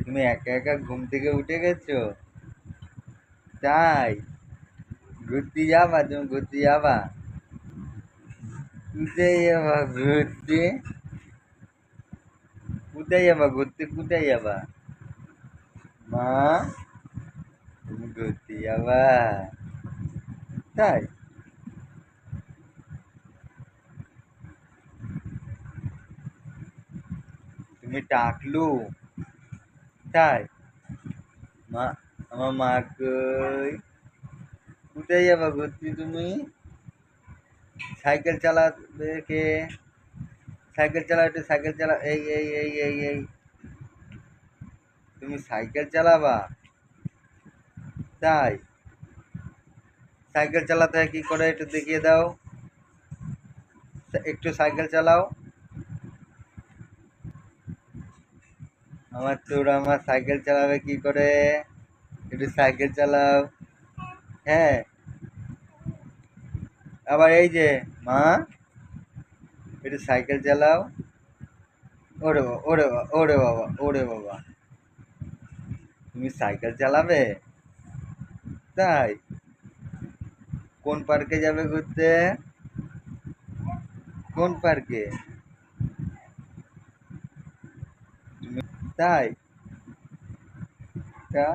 তুমি একা একা ঘুম থেকে উঠে গেছো? তাই? ঘুরতে যাবা? তুমি ঘুরতে যাবা? কোথায় যাবা ঘুরতে? কোথায় যাবা ঘুরতে? কোথায় যাবা? মা, তুমি ঘুরতে যাবা? তাই? তুমি ডাকলু? তাই? মা, আমার মা কই? কোথায় যাবা ঘুরতে তুমি? সাইকেল চালাবে কে? সাইকেল চালাও, একটু সাইকেল চালাও। এই তুমি সাইকেল চালাবা? তাই? সাইকেল চালাতে হয় কি করে একটু দেখিয়ে দাও। একটু সাইকেল চালাও। আমার তোরা আমার সাইকেল চালাবে কি করে? একটু সাইকেল চালাও। হ্যাঁ, আবার এই যে মা, একটু সাইকেল চালাও। ওরে বাবা, ওরে বাবা, ওরে বাবা, ওরে বাবা, তুমি সাইকেল চালাবে? তাই? কোন পার্কে যাবে ঘুরতে? কোন পার্কে? তুমি? তাই? তা